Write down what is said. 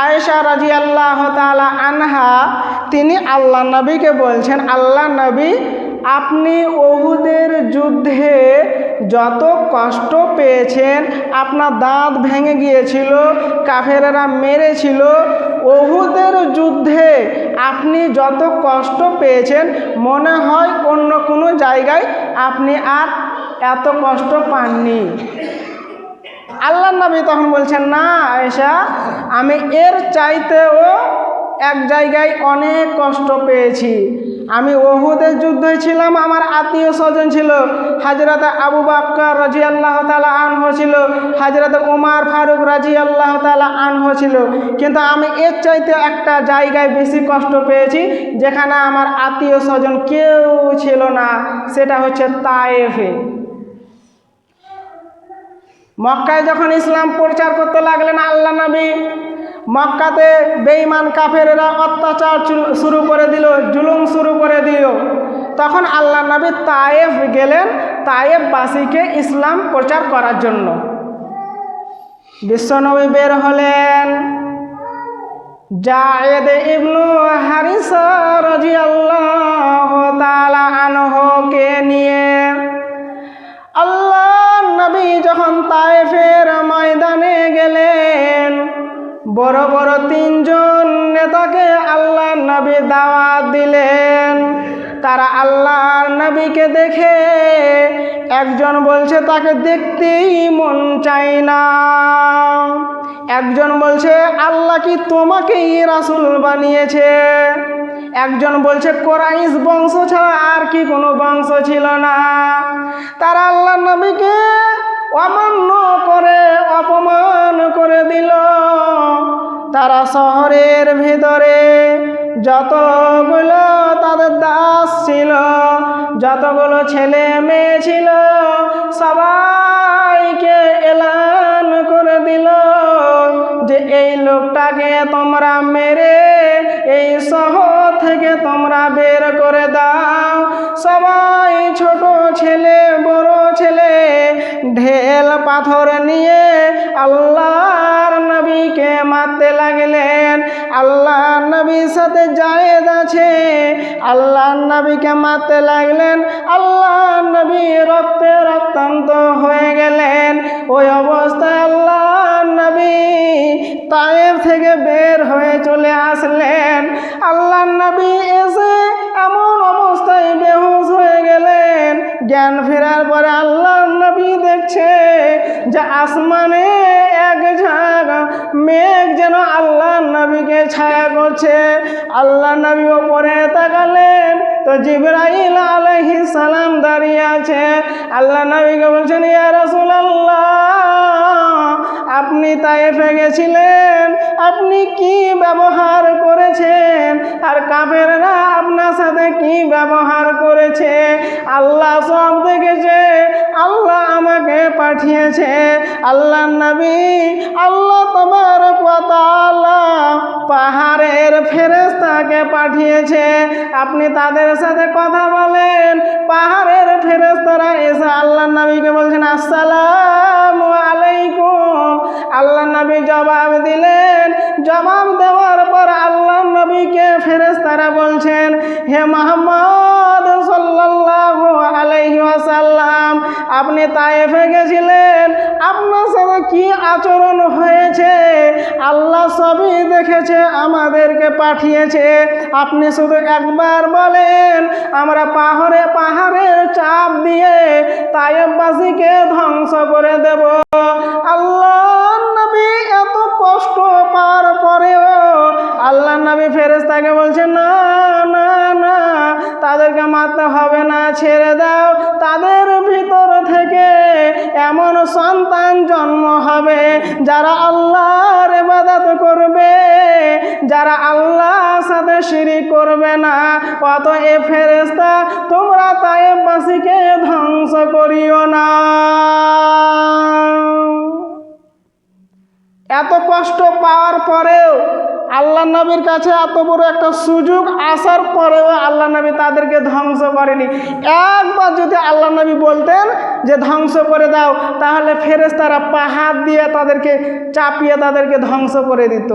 আয়েশা রাদিয়াল্লাহু তাআলা আনহা তিনি আল্লাহ নবীকে বলছেন, আল্লাহ নবী, আপনি উহুদের যুদ্ধে যত কষ্ট পেয়েছেন, আপনার দাঁত ভেঙে গিয়েছিল, কাফেরেরা মেরেছিল, উহুদের যুদ্ধে আপনি যত কষ্ট পেয়েছেন মনে হয় অন্য কোনো জায়গায় আপনি আর এত কষ্ট পাননি। আল্লাহ নবী তখন বলছেন, না আয়েশা, আমি এর চাইতেও এক জায়গায় অনেক কষ্ট পেয়েছি। আমি উহুদের যুদ্ধে ছিলাম, আমার আত্মীয় স্বজন ছিল, হযরত আবু বকর রাদিয়াল্লাহু তাআলা আনহু ছিল, হযরত ওমর ফারুক রাদিয়াল্লাহু তাআলা আনহু ছিল, কিন্তু আমি এর চাইতে একটা জায়গায় বেশি কষ্ট পেয়েছি যেখানে আমার আত্মীয় স্বজন কেউ ছিল না, সেটা হচ্ছে তায়েফে। মক্কায় যখন ইসলাম প্রচার করতে লাগলেন আল্লাহ নবী, মক্কাতে বেঈমান কাফেরেরা অত্যাচার শুরু করে দিল, জুলুম শুরু করে দিল, তখন আল্লাহ নবী তায়েফ গেলেন তায়েফবাসীকে ইসলাম প্রচার করার জন্য। বিশ্বনবী বের হলেন যায়েদ ইবনু হারিসা রাদিয়াল্লাহু তাআলা আনহুকে নিয়ে। আল্লাহ নবী যখন তায়েফের ময়দানে গেলেন, বড় বড় তিনজন নেতাকে আল্লাহ নবী দাওয়াত দিলেন। তারা আল্লাহর নবীকে দেখে একজন বলছে তাকে দেখতেই মন চায় না, একজন বলছে আল্লাহ কি তোমাকেই রাসূল বানিয়েছে, একজন বলছে কুরাইশ বংশ ছাড়া আর কি কোনো বংশ ছিল না। তারা আল্লাহ নবীকে অমান্য করে অপমান করে দিল। তারা শহরের ভিতরে যতগুলো তাদের দাস ছিল, যতগুলো ছেলে মেয়ে ছিল, সবাইকে এলান করে দিল যে এই লোকটাকে তোমরা মেরে এই শহর থেকে তোমরা বের করে দাও। সবাই ছোট ছেলে বড় ছেলে ঢেল পাথর নিয়ে আল্লাহর নবীকে মারতে লাগলেন। আল্লাহর নবীর সাথে যায়েদ আছে, আল্লাহর নবীকে মারতে লাগলেন। আল্লাহর নবী রক্তে রক্তান্ত হয়ে গেলেন। ওই অবস্থায় আল্লাহর নবী তায়েফ থেকে বের হয়ে চলে আসলেন। আল্লাহর নবী এসে এমন অবস্থায় বেহুশ হয়ে গেলেন। জ্ঞান ফেরার পরে আল্লাহর নবী দেখছে যে আসমানে এক ঝাঁক মেঘ যেন আল্লাহর নবীকে ছায়া করছে। আল্লাহর নবী ওপরে তাকালেন তো জিবরাইল আলাইহিস সালাম দাঁড়িয়ে আছে। আল্লাহর নবীকে বলছেন, ইয়া রাসূলুল্লাহ, আপনি তায়েফে গেছিলেন, আপনি কি ব্যবহার করেছেন আর কাফেররা আপনার সাথে কি ব্যবহার করেছে? আল্লাহ সব দেখেছে, আল্লাহ আমাকে পাঠিয়েছে। আল্লাহ নবী, আল্লাহ তাবারক ওয়া তাআলা পাহাড়ের ফেরেশতাকে পাঠিয়েছে, আপনি তাদের সাথে কথা বলেন। পাহাড়ের ফেরেশতারা এসে আল্লাহ নবীকে বলছেন, আসসালামু আলাইকুম। আল্লাহ নবী জবাব দিলেন। জবাব দেওয়ার পর আল্লাহ নবীকে ফেরেশতারা বলছেন, হে মুহাম্মদ সাল্লাল্লাহু আলাইহি ওয়াসাল্লাম, আপনি তায়েফে গেছিলেন, আপনার সাথে কি আচরণ হয়েছে আল্লাহ সবই দেখেছে, আমাদেরকে পাঠিয়েছে। আপনি শুধু একবার বলেন, আমরা পাহাড়ের চাপ দিয়ে তায়েফবাসীকে ধ্বংস করে দেব। আল্লাহ নবী এত কষ্ট পাওয়ার পরেও আল্লাহ নবী ফেরেশতাকে বলছেন, না না না, তাদেরকে মারতে হবে না, ছেড়ে দাও। তাদের ভিতর থেকে এমন সন্তান জন্ম হবে যারা আল্লাহর ইবাদত করবে, যারা আল্লাহর সাথে শিরিক করবে না। অতএব ফেরেশতা, তোমরা তায়েফবাসীকে ধ্বংস করিও না। এত কষ্ট পাওয়ার পরেও আল্লাহ নবীর কাছে এত বড় একটা সুযোগ আসার পরেও আল্লাহ নবী তাদেরকে ধ্বংস করেনি। একবার যদি আল্লাহ নবী বলতেন যে ধ্বংস করে দাও, তাহলে ফেরেশতারা পাহাড় দিয়ে তাদেরকে চাপিয়ে তাদেরকে ধ্বংস করে দিত।